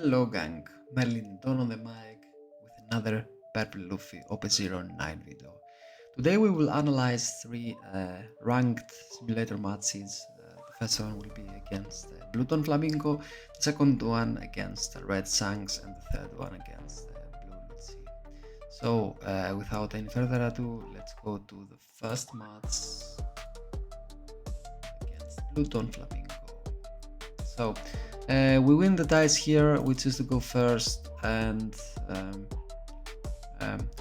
Hello gang, Merlin Don on the mic with another Purple Luffy OP09 video. Today we will analyze three ranked simulator matches. The first one will be against Blue Doflamingo, the second one against Red Shanks, and the third one against Blue Lucci. So without any further ado, let's go to the first match against Blue Doflamingo. So we win the dice here, we choose to go first, and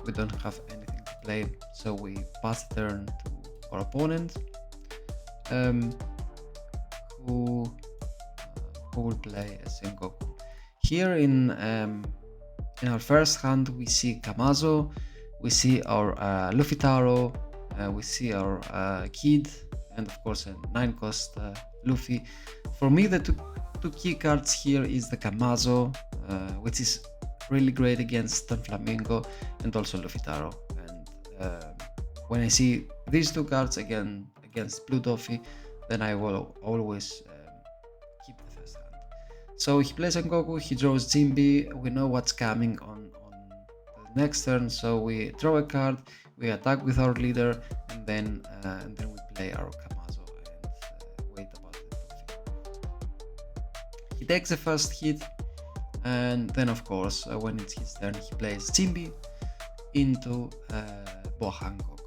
we don't have anything to play, so we pass the turn to our opponent, who will play a Sengoku. Here in our first hand we see Kamazo, we see our Luffy Taro, we see our Kid, and of course a 9-cost Luffy. For me, the two key cards here is the Kamazo, which is really great against Doflamingo and also Luffy Taro. And when I see these two cards again against Blue Doffy, then I will always keep the first hand. So he plays Sengoku, he draws Jinbe. We know what's coming on the next turn, so we draw a card, we attack with our leader, and then we play our Kamazo and wait about the Doffy. He takes the first hit, and then of course when it's his turn he plays Jinbe into Boa Hancock,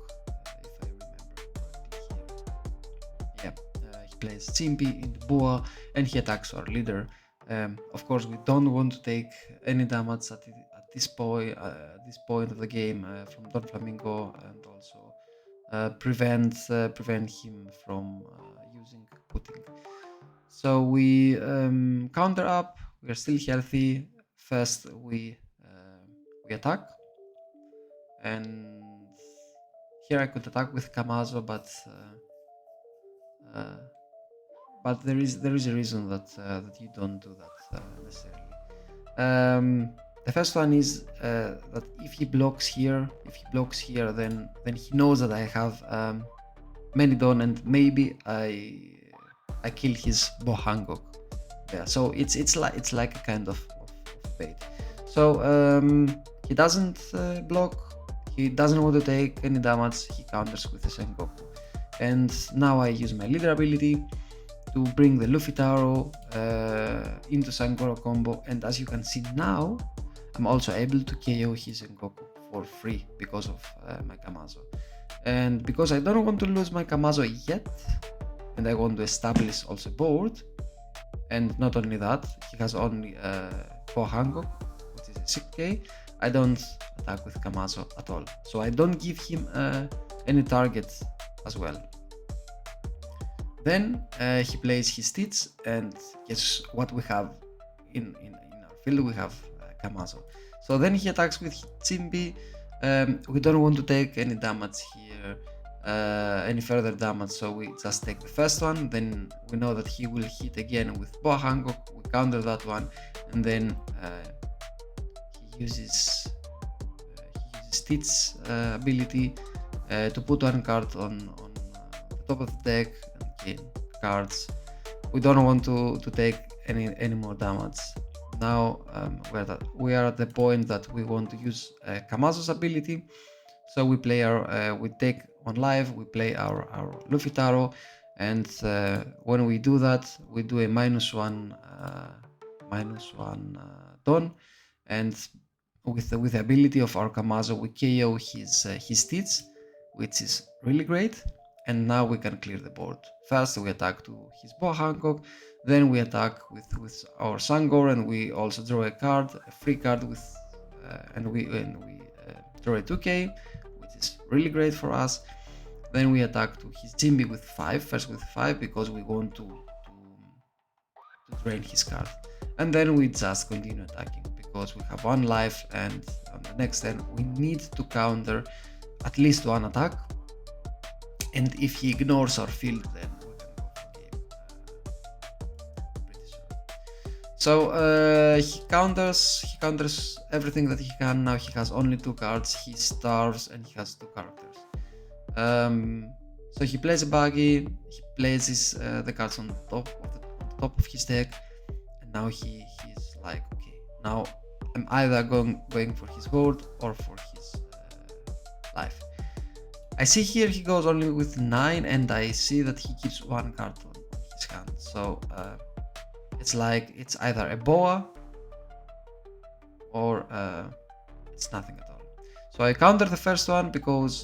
if I remember correctly here. Yeah, he plays Jinbe into Boa and he attacks our leader. Of course we don't want to take any damage at this point of the game from Doflamingo, and also prevent him from using putting. So we counter up, we are still healthy. First we attack, and here I could attack with Kamazo, but there is a reason that you don't do that necessarily. The first one is that if he blocks here, then he knows that I have many Don, and maybe I kill his Boa Hancock. Yeah, so it's like a kind of bait. So he doesn't block, he doesn't want to take any damage, he counters with the Sengoku. And now I use my leader ability to bring the Luffy Taro into Sangoro combo, and as you can see now, I'm also able to KO his Sengoku for free because of my Kamazo. And because I don't want to lose my Kamazo yet, and I want to establish also board, and not only that, he has only Boa Hancock, which is a 6k, I don't attack with Kamazo at all. So I don't give him any target as well. Then he plays his Stitch, and guess what we have in our field? We have Kamazo. So then he attacks with Jinbe. We don't want to take any damage here, any further damage, so we just take the first one. Then we know that he will hit again with Boa Hancock, we counter that one, and then he uses Stitch ability to put one card on the top of the deck and gain cards. We don't want to take any more damage. Now we are at the point that we want to use Kamazo's ability, so we play we take on live, we play our Luffy Taro, and when we do that, we do a -1 Don, and with the ability of our Kamazo, we KO his Stitch, which is really great. And now we can clear the board. First we attack to his Boa Hancock, then we attack with our Sangor, and we also draw a card, a free card with, and we draw a 2k, which is really great for us. Then we attack to his Jinbe with 5, first with 5, because we want to drain his card. And then we just continue attacking, because we have 1 life, and on the next turn we need to counter at least 1 attack. And if he ignores our field, then we can go for game. Pretty sure. So he counters everything that he can. Now he has only 2 cards. He starves, and he has 2 characters. So he plays a buggy. He places the cards on top of his deck, and now he's like, okay, Now I'm either going for his gold or for his life. I see here he goes only with 9, and I see that he keeps 1 card on his hand. So it's like it's either a boa or it's nothing at all. So I counter the first one because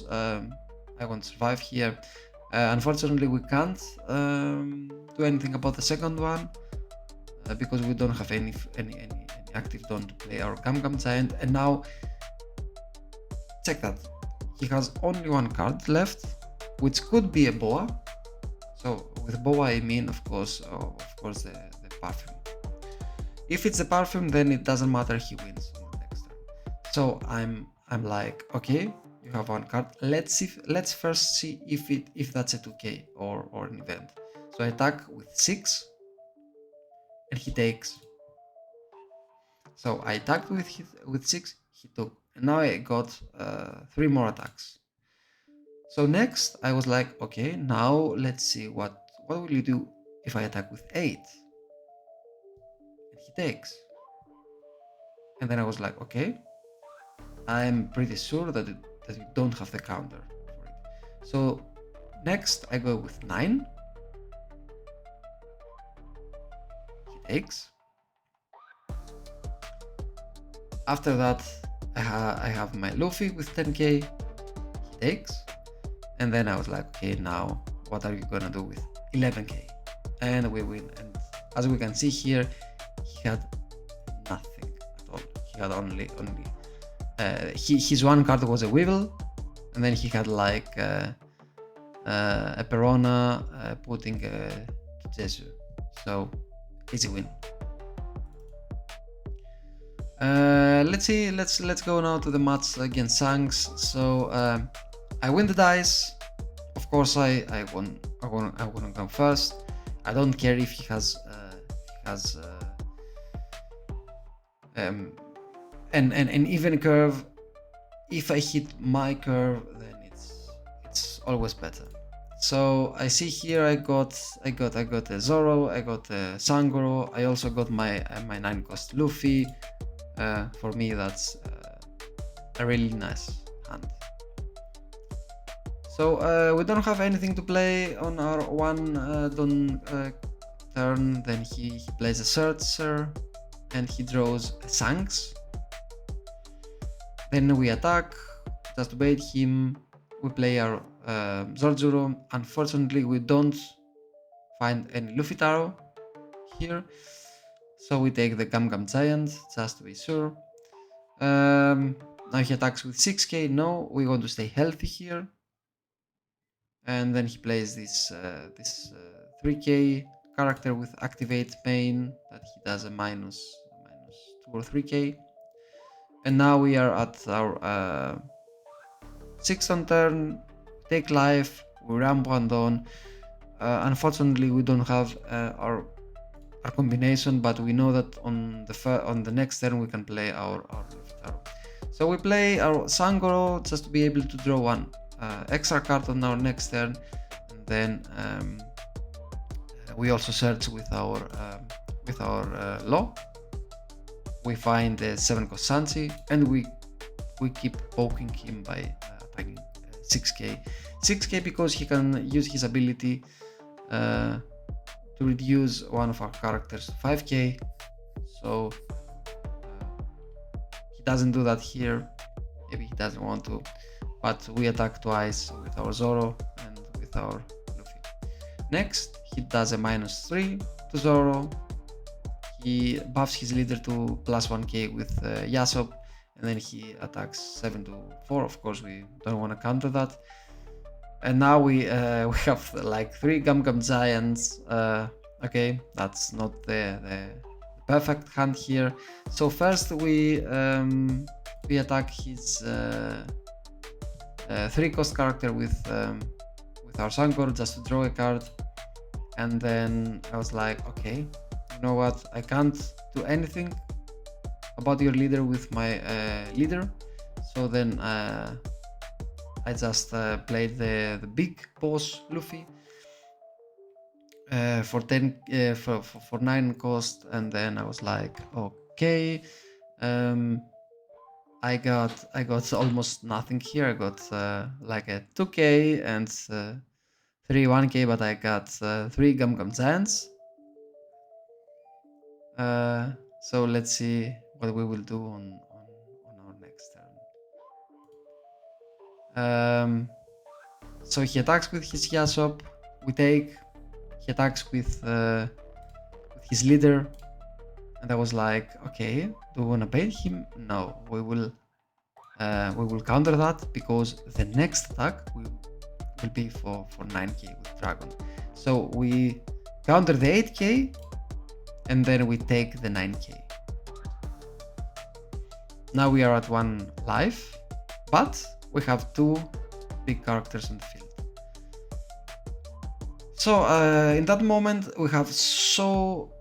I want to survive here. Unfortunately, we can't do anything about the second one because we don't have any active Don to play our Gum Giant. And now check that. He has only 1 card left, which could be a boa. So with boa I mean of course the perfume. If it's a perfume, then it doesn't matter, he wins on the next turn. So I'm like, okay, you have 1 card. Let's first see if that's a 2k or an event. So I attack with 6 and he takes. So I attacked with 6, he took, and now I got 3 more attacks. So next I was like, okay, now let's see what will you do if I attack with 8? And he takes. And then I was like, okay, I'm pretty sure that you don't have the counter for it. So next I go with 9. He takes. After that I have my Luffy with 10k. He takes. And then I was like, okay, now what are you gonna do with 11k? And we win. And as we can see here, he had nothing at all. He had only his 1 card was a Weevil, and then he had like a Perona putting a Jesu. So easy win. Let's go now to the match against Shanks. So I win the dice. Of course I wanna come first. I don't care if he has an even curve. If I hit my curve, then it's always better. So I see here I got a Zoro, I got a Sangoro, I also got my 9 cost Luffy. For me that's a really nice hand. So we don't have anything to play on our 1 Don turn. Then he plays a Searcher and he draws a Shanks. Then we attack just to bait him. We play our Zordzuro. Unfortunately we don't find any Luffy Taro here, so we take the Gum Giant just to be sure. Now he attacks with 6k. No, we want to stay healthy here. And then he plays this 3k character with activate main that he does a minus 2 or 3k. And now we are at our 6th on turn. Take life, we ramp 1 down. Unfortunately we don't have our combination, but we know that on the next turn we can play our Taro. So we play our Sangoro just to be able to draw 1 extra card on our next turn, and then we also search with our Law. We find the 7 cost Sanchi, and we keep poking him by attacking 6k because he can use his ability to reduce one of our characters to 5k. So he doesn't do that here, maybe he doesn't want to, but we attack twice with our Zoro and with our Luffy. Next he does a -3 to Zoro. He buffs his leader to +1k with Yasop, and then he attacks 7 to 4. Of course we don't want to counter that. And now we have like 3 Gum Giants. Okay, that's not the perfect hand here. So first we attack his 3 cost character with our Sankor just to draw a card. And then I was like, okay, you know what, I can't do anything about your leader with my leader. So then I just played the big boss Luffy for 9 cost, and then I was like, okay, I got almost nothing here. I got like a 2k and 3 1k, but I got 3 Gum Gum Giants. So let's see what we will do on our next turn. So he attacks with his Yasop, we take. He attacks with his leader, and I was like, okay, do we wanna bait him? No, we will counter that because the next attack will be for 9k with Dragon. So we counter the 8k and then we take the 9k. Now we are at 1 life, but we have 2 big characters on the field. So in that moment we have so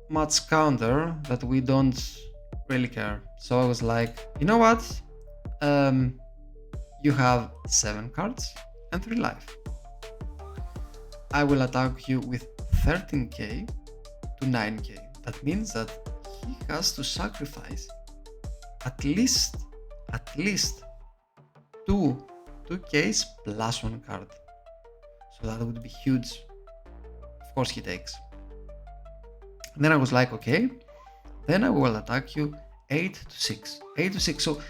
much counter that we don't really care. So I was like, you know what? You have 7 cards and 3 life. I will attack you with 13k to 9k. That means that he has to sacrifice at least 2Ks plus 1 card. So that would be huge. Of course he takes. And then I was like, okay, then I will attack you 8 to 6. 8 to 6. So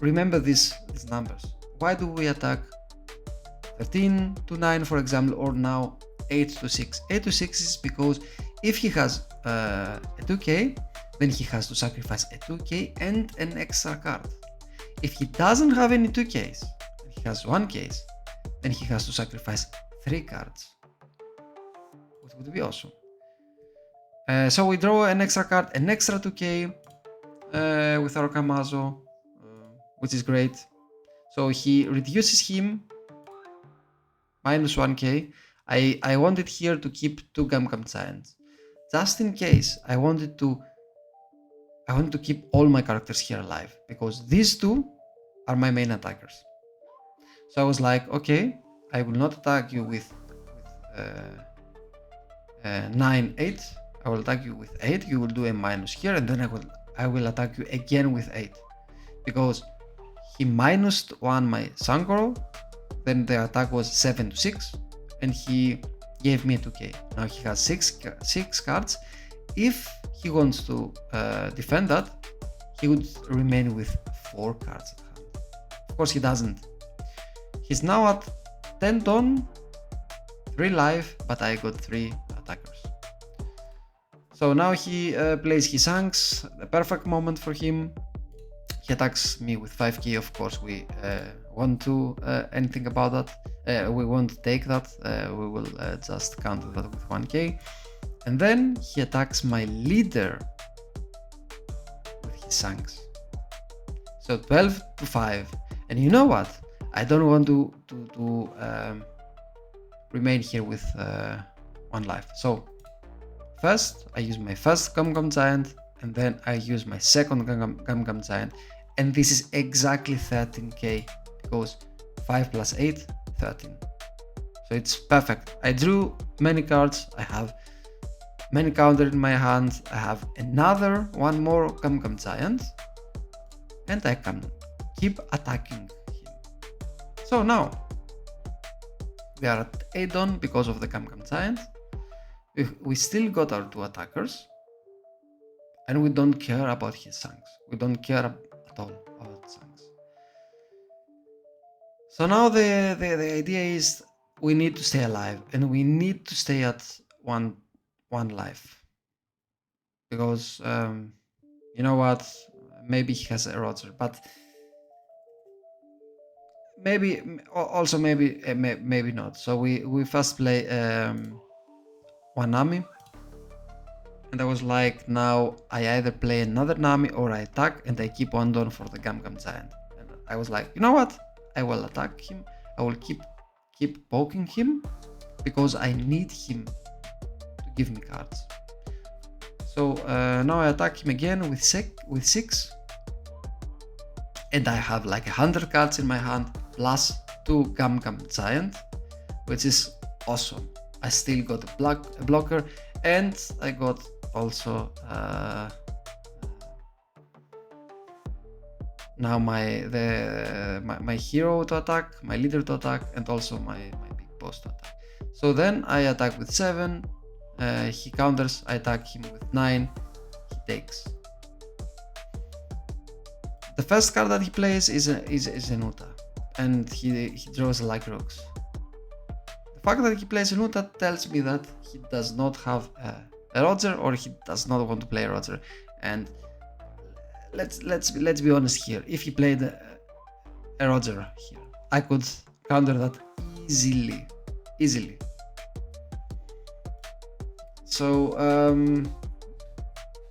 remember these numbers. Why do we attack 13 to 9, for example, or now 8 to 6? 8 to 6 is because if he has a 2k, then he has to sacrifice a 2k and an extra card. If he doesn't have any 2ks, and he has 1ks, then he has to sacrifice 3 cards, which would be awesome. So we draw an extra card, an extra 2k with our Kamazo, which is great. So he reduces him minus 1k. I wanted here to keep 2 Gum Gum Giants. Just in case, I wanted to keep all my characters here alive, because these 2 are my main attackers. So I was like, okay, I will not attack you with 9, 8. I will attack you with 8. You will do a minus here, and then I will attack you again with 8, because he minused 1 my Sankoro, then the attack was 7 to 6, and he gave me a 2k. Now he has 6 cards. If he wants to defend that, he would remain with 4 cards at hand. Of course he doesn't. He's now at 10 ton, 3 life, but I got 3 attackers. So now he plays his Shanks, the perfect moment for him. He attacks me with 5k, of course we won't do anything about that. We won't take that, we will just counter that with 1k. And then he attacks my leader with his Shanks. So 12 to 5. And you know what? I don't want to remain here with 1 life. So first I use my first Gum Gum Giant, and then I use my second Gum Gum Giant. And this is exactly 13k, because 5 plus 8, 13. So it's perfect. I drew many cards, I have many counter in my hand, I have another 1 more Gum Gum Giant, and I can keep attacking him. So now we are at 8 on because of the Gum Gum Giant. We still got our 2 attackers, and we don't care about his Shanks. We don't care at all about Shanks. So now the idea is we need to stay alive, and we need to stay at one life, because you know what, maybe he has a Roger, but maybe also maybe not. So we first play one Nami, and I was like, now I either play another Nami or I attack and I keep 1 down for the Gum Gum Giant. And I was like, you know what, I will attack him, I will keep poking him, because I need him to give me cards. So now I attack him again with 6, and I have like 100 cards in my hand plus 2 Gum Gum Giant, which is awesome. I still got a blocker, and I got also now my hero to attack, my leader to attack, and also my big boss to attack. So then I attack with 7, he counters, I attack him with 9, he takes. The first card that he plays is an Uta, and he draws like rooks. The fact that he plays an Uta tells me that he does not have a Roger, or he does not want to play a Roger. And let's be honest here. If he played a Roger here, I could counter that easily. So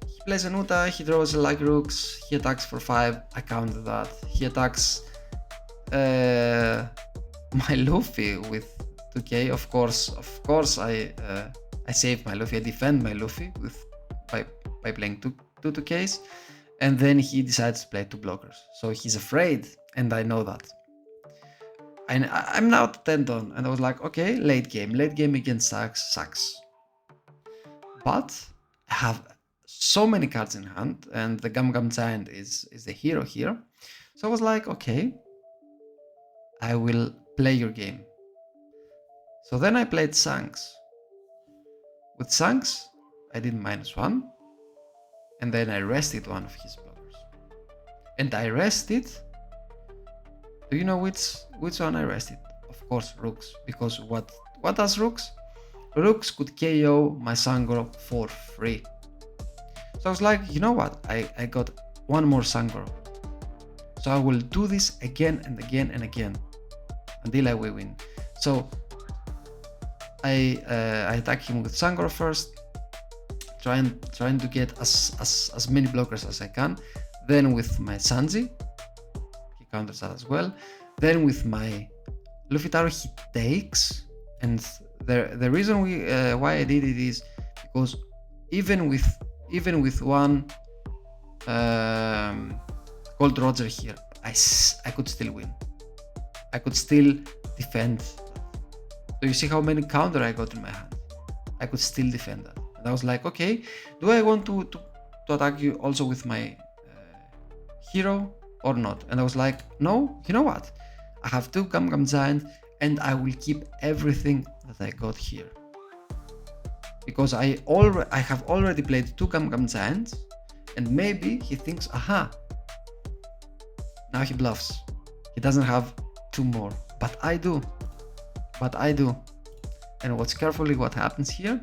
he plays an Uta, he draws like rooks, he attacks for 5, I counter that. He attacks my Luffy with 2k. Of course I save my Luffy, I defend my Luffy by playing two 2ks, and then he decides to play 2 blockers. So he's afraid, and I know that. I'm now to 10 down, and I was like, okay, late game against Shanks sucks. But I have so many cards in hand, and the Gum Giant is the hero here. So I was like, okay, I will play your game. So then I played Shanks. With Shanks, I did -1, and then I rested one of his blockers. And I rested. Do you know which one I rested? Of course, Rooks, because what does Rooks? Rooks could KO my Sangoro for free. So I was like, you know what? I got one more Sangoro. So I will do this again and again and again until I will win. So I attack him with Sangoro first, trying to get as many blockers as I can. Then with my Sanji, he counters that as well. Then with my Luffy Taro, he takes, and the reason why I did it is because even with one Gold Roger here, I could still win. I could still defend. So you see how many counter I got in my hand. I could still defend that. And I was like, okay, do I want to attack you also with my hero or not? And I was like, no, you know what? I have 2 Gum Giant, and I will keep everything that I got here. Because I have already played 2 Gum Giants, and maybe he thinks, aha, now he bluffs. He doesn't have 2 more, but I do. And watch carefully what happens here.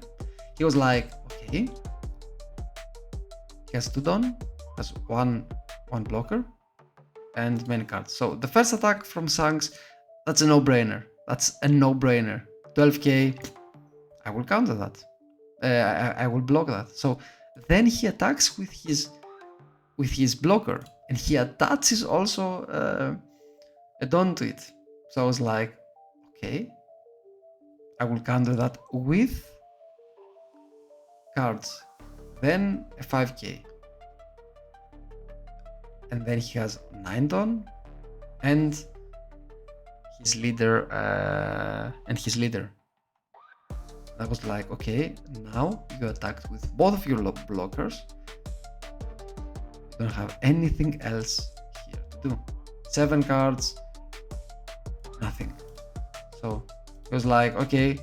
He was like, okay, he has 2 done, has one blocker, and many cards. So the first attack from Shanks, that's a no-brainer. 12k, I will counter that. I will block that. So then he attacks with his blocker, and he attaches also a Don to it. So I was like, okay, I will counter that with cards. Then a 5k. And then he has 9 Don, and his leader, I was like, okay, now you attacked with both of your blockers. You don't have anything else here to do. 7 cards, nothing. So it was like, okay,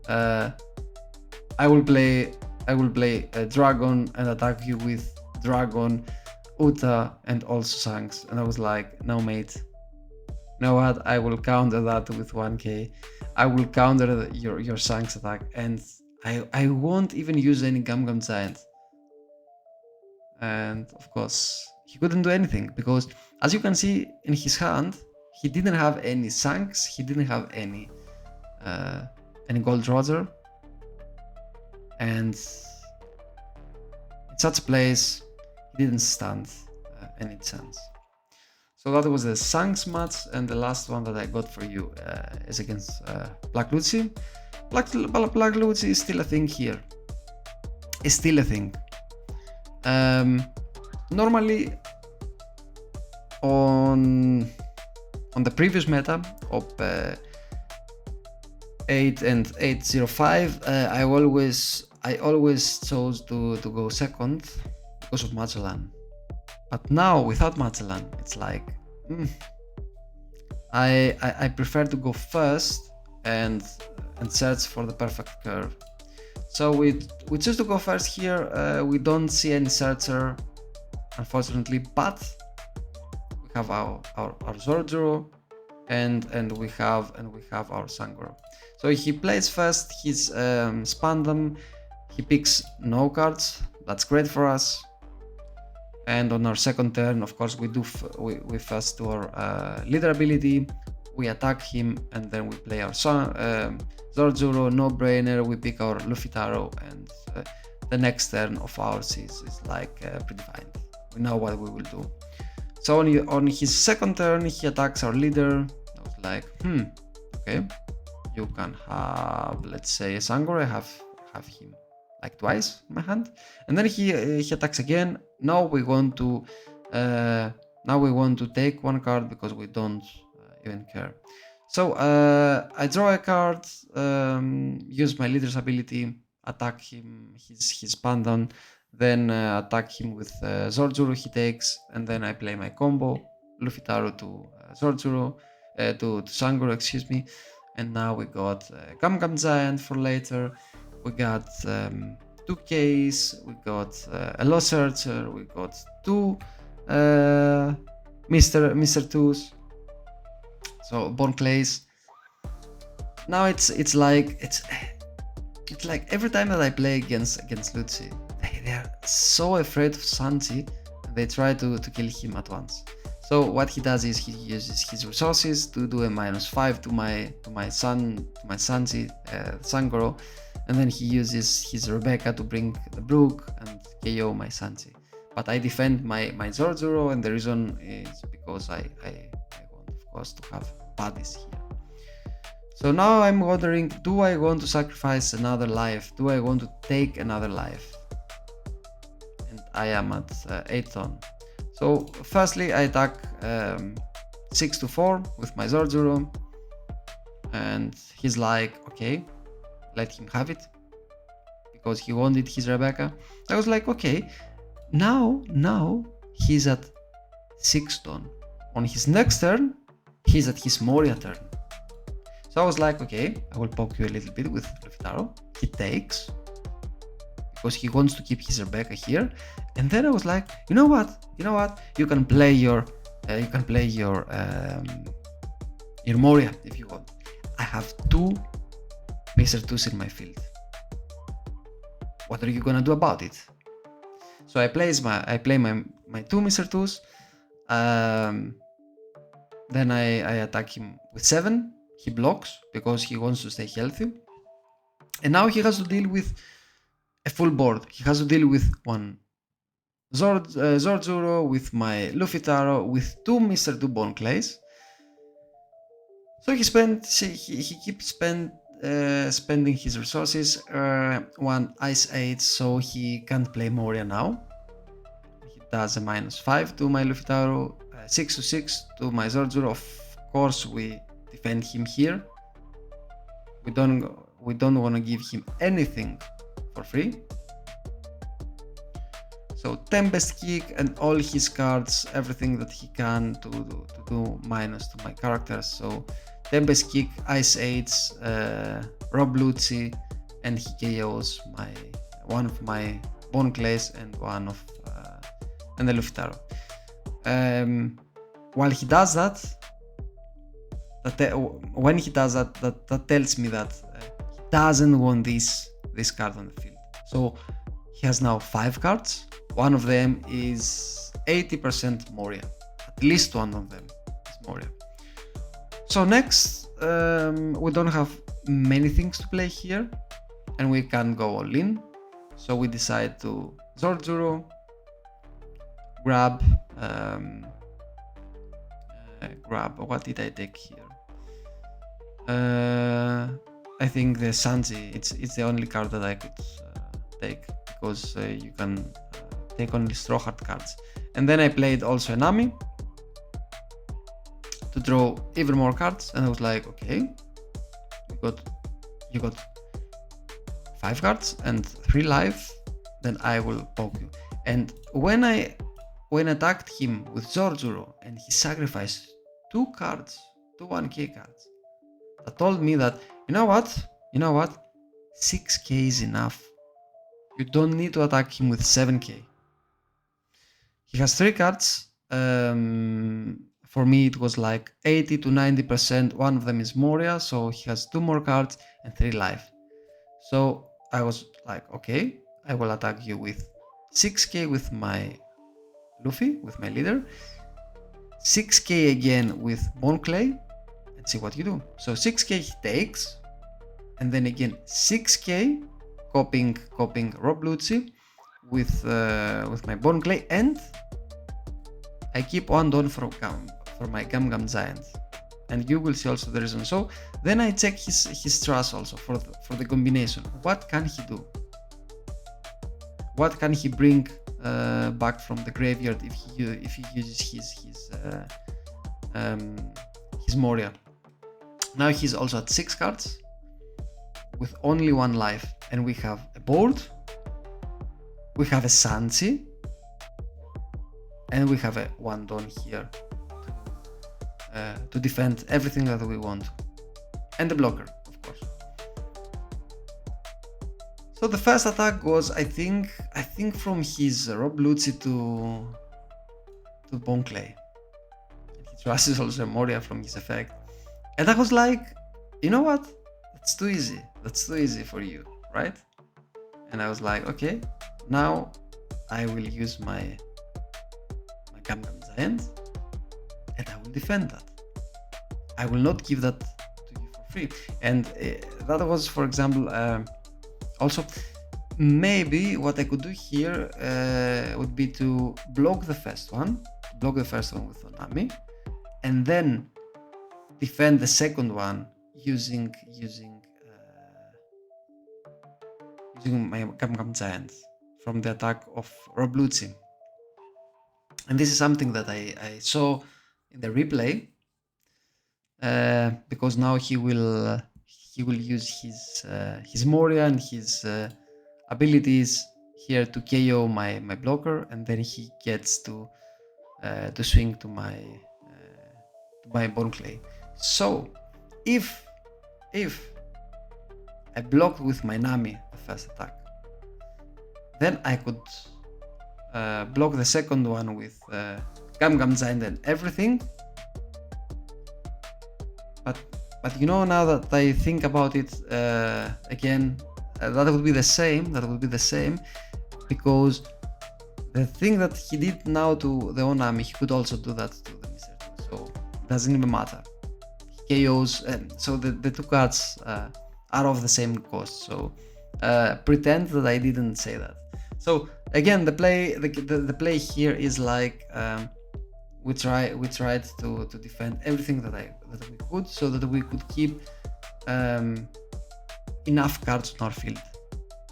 I will play a Dragon and attack you with Dragon, Uta, and also Shanks. And I was like, no, mate. You know what? I will counter that with 1k. I will counter your Shanks attack, and I won't even use any Gum Giant. And of course, he couldn't do anything, because as you can see in his hand, he didn't have any Shanks, he didn't have any Gold Roger, and in such a place, he didn't stand any chance. So that was the Shanks match, and the last one that I got for you is against Black Lucci. Black Lucci is still a thing here. It's still a thing. Normally on the previous meta of 8 and 805, I always chose to go second because of Magellan. But now without Magellan, it's like I prefer to go first and search for the perfect curve. So we choose to go first here. We don't see any searcher, unfortunately, but we have our Zordzoro and we have our Sangoro. So he plays first his Spandam. He picks no cards. That's great for us. And on our second turn, of course, we first do our leader ability. We attack him, and then we play our Zordzoro, no brainer. We pick our Luffy Taro, and the next turn of ours is like predefined. We know what we will do. So on his second turn, he attacks our leader. I was like, okay, you can have, let's say, a Sangoro. I have him like twice in my hand, and then he attacks again. Now we want to take one card because we don't even care. So I draw a card, use my leader's ability, attack him, his pandan, then attack him with Zordzoro he takes, and then I play my combo, Luffy Taro to Zordzoro, to Sangoro, excuse me, and now we got Gum Gum Giant for later. We got 2 Ks, we got a Low Searcher, we got 2 Mr. 2s, so Bone Clays. Now it's like every time that I play against Lucci, they are so afraid of Sanji, they try to kill him at once. So what he does is he uses his resources to do a -5 to my Sanji, Sangoro, and then he uses his Rebecca to bring the Brook and KO my Sanji. But I defend my Zordzoro, and the reason is because I want, of course, to have buddies here. So now I'm wondering, do I want to sacrifice another life? Do I want to take another life? And I am at 8 ton. So firstly I attack 6 to 4 with my Zordzoro, and he's like, okay, let him have it, because he wanted his Rebecca. I was like, okay, now he's at 6 ton. On his next turn, he's at his Moria turn. So I was like, okay, I will poke you a little bit with Luffy Taro. He takes, because he wants to keep his Rebecca here. And then I was like, you know what? You can play your Moria if you want. I have 2 Mr. 2s in my field. What are you gonna do about it? So I play my 2 Mr. 2s. Then I attack him with 7. He blocks because he wants to stay healthy. And now he has to deal with a full board. He has to deal with one Zordzoro, with my Luffy Taro, with 2 Mr. 2 Bone Clays. So he keeps spending his resources. 1 Ice 8, so he can't play Moria now. He does a -5 to my Luffy Taro, 6 to 6 to my Zordzoro. Of course, we defend him here. We don't want to give him anything for free. So Tempest Kick and all his cards, everything that he can to do minus to my characters. So Tempest Kick, Ice 8s, Rob Lucci, and he KOs one of my Bone Clays and one of and the Luffy Taro. While he does that, when he does that, that tells me that he doesn't want this card on the field. So he has now 5 cards. One of them is 80% Moria. At least one of them is Moria. So next, we don't have many things to play here, and we can go all in. So we decide to Zordzoro, grab, what did I take here? I think the Sanji, it's the only card that I could take, because you can take only Straw Hat cards. And then I played also an Nami to draw even more cards, and I was like, okay, you got 5 cards and 3 life, then I will poke you. And when I when I attacked him with Zorjuro and he sacrificed 2 cards, 2 1k cards, that told me that, you know what, 6k is enough. You don't need to attack him with 7k. He has 3 cards. For me it was like 80 to 90%. One of them is Moria, so he has 2 more cards and 3 life. So I was like, okay, I will attack you with 6k with my Luffy, with my leader, 6k again with Bone Clay, and see what you do. So 6k he takes, and then again 6k copying Rob Lucci with my Bone Clay, and I keep 1 Don for my Gum Giant, and you will see also the reason. So then I check his trust also for the combination. What can he do? What can he bring back from the graveyard if he uses his Moria? Now he's also at 6 cards with only 1 life, and we have a board, we have a Sanji, and we have a 1 Don here to defend everything that we want, and the blocker, of course. So the first attack was, I think from his Rob Lucci to Bone Clay. He trusts also Moria from his effect, and I was like, you know what? That's too easy. That's too easy for you, right? And I was like, okay, now I will use my Gum Giant, and I will defend that. I will not give that to you for free. And that was, for example, also maybe what I could do here would be to block the first one with Onami, and then defend the second one using my Gum Giant from the attack of Rob Lucci. And this is something that I saw in the replay, because now he will use his Moria and his abilities here to KO my blocker, and then he gets to swing to my Bone Clay. So if I blocked with my Nami the first attack, then I could block the second one with Gum Giant and everything. But you know, now that I think about it again, that would be the same. Because the thing that he did now to the Onami, he could also do that to the Mr. 2. So it doesn't even matter. He KOs, so the 2 cards are of the same cost. So pretend that I didn't say that. So again, the play here is like, we tried to defend everything that we could, so that we could keep enough cards on our field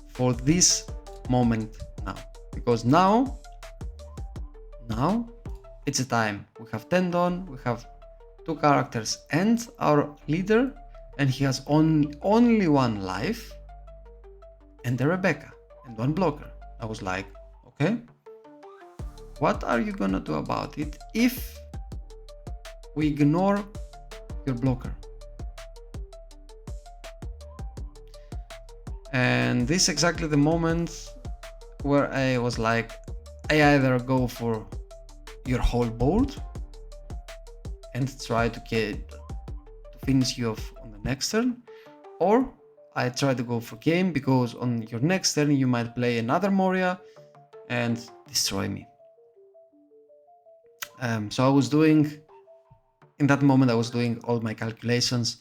for this moment now. Because now it's a time. We have Tendon, we have 2 characters and our leader, and he has only 1 life and the Rebecca and 1 blocker. I was like, okay, what are you gonna do about it if we ignore your blocker? And this is exactly the moment where I was like, I either go for your whole board and try to finish you off on the next turn, or I try to go for game, because on your next turn you might play another Moria and destroy me. So in that moment I was doing all my calculations.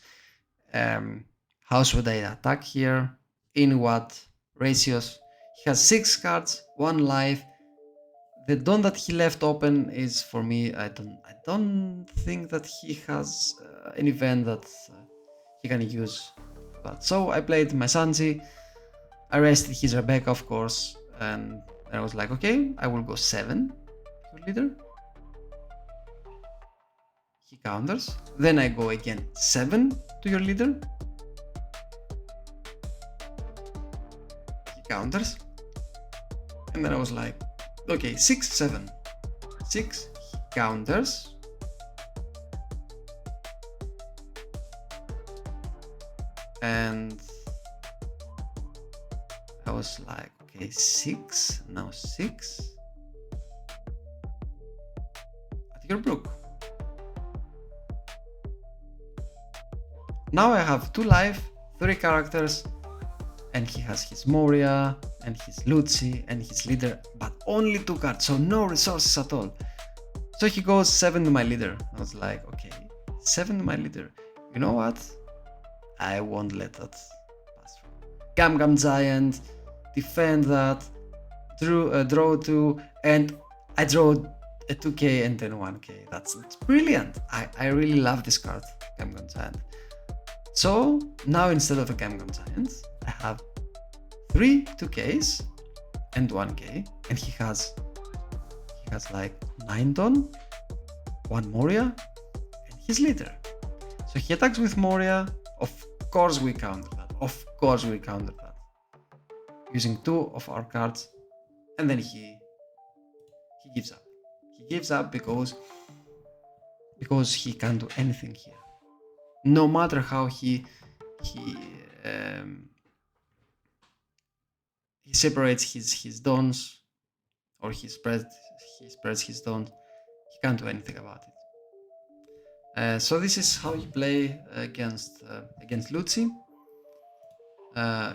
How should I attack here? In what ratios? He has 6 cards, 1 life. The Don that he left open is, for me, I don't think that he has an event that he can use. But so I played my Sanji, I rested his Rebecca, of course, and I was like, okay, I will go 7 to leader. He counters. Then I go again 7 to your leader. He counters. And then I was like, okay, 6, 7. 6, he counters. And I was like, okay, 6, now 6. At your brook. Now I have 2 life, 3 characters, and he has his Moria, and his Lucci, and his leader, but only 2 cards, so no resources at all. So he goes 7 to my leader. I was like, okay, 7 to my leader. You know what? I won't let that pass through. Gum Giant, defend that, draw 2, and I draw a 2k and then 1k. That's brilliant. I really love this card, Gum Giant. So now instead of a Gum Giant, I have 3 2ks and 1k, and he has like 9 Don, 1 Moria, and his leader. So he attacks with Moria. Of course we counter that. Of course we counter that. Using 2 of our cards, and then he gives up. He gives up because he can't do anything here. No matter how he separates his dons, or he spreads his dons, he can't do anything about it. So this is how you play against Lucci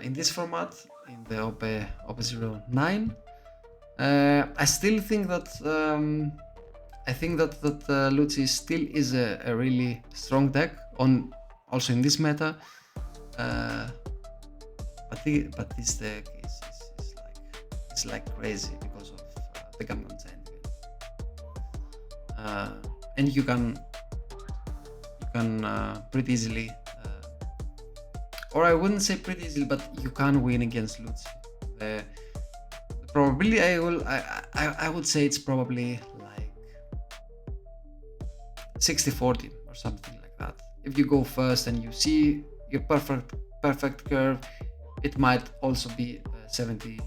in this format, in the OP09. I still think that Lucci still is a really strong deck also in this meta. But this deck is like crazy because of the Gum Giant. And you can pretty easily, or I wouldn't say pretty easily, but you can win against Lucci. The probability I would say it's probably like 60-40 or something like that. If you go first and you see your perfect curve, it might also be 70-30,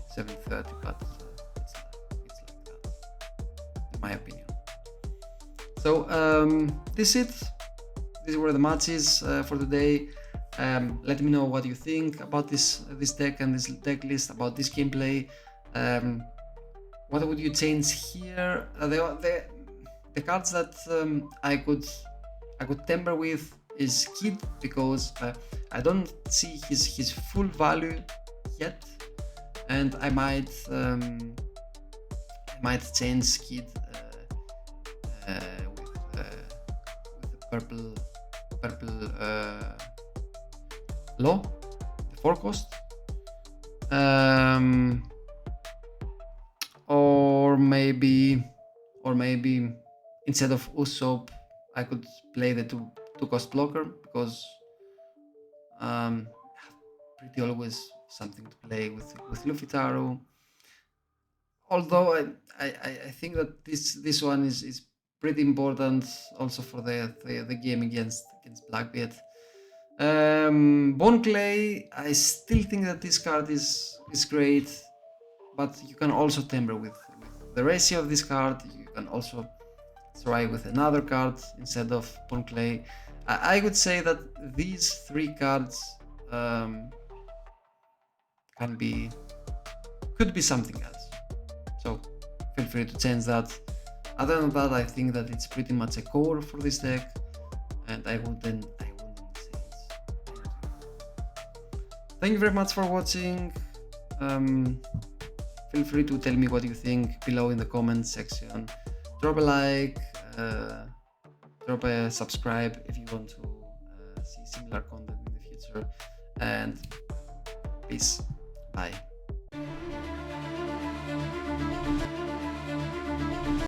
but it's like that, in my opinion. So this is it. These were the matches for today. Let me know what you think about this deck and this deck list, about this gameplay. What would you change here? The cards that I could temper with is Kid, because I don't see his full value yet, and I might change Kid with the purple law, the 4 cost, or maybe instead of Usopp I could play the 2 cost blocker, because I have pretty always something to play with Luffy Taro. Although I think that this one is pretty important also for the game against Blackbeard. Bone Clay, I still think that this card is great, but you can also temper with the ratio of this card. You can also try with another card instead of Bone Clay. I would say that these 3 cards could be something else. So feel free to change that. Other than that, I think that it's pretty much a core for this deck, and I wouldn't change anything. Thank you very much for watching. Feel free to tell me what you think below in the comments section. Drop a like, drop a subscribe if you want to see similar content in the future, and peace. Bye.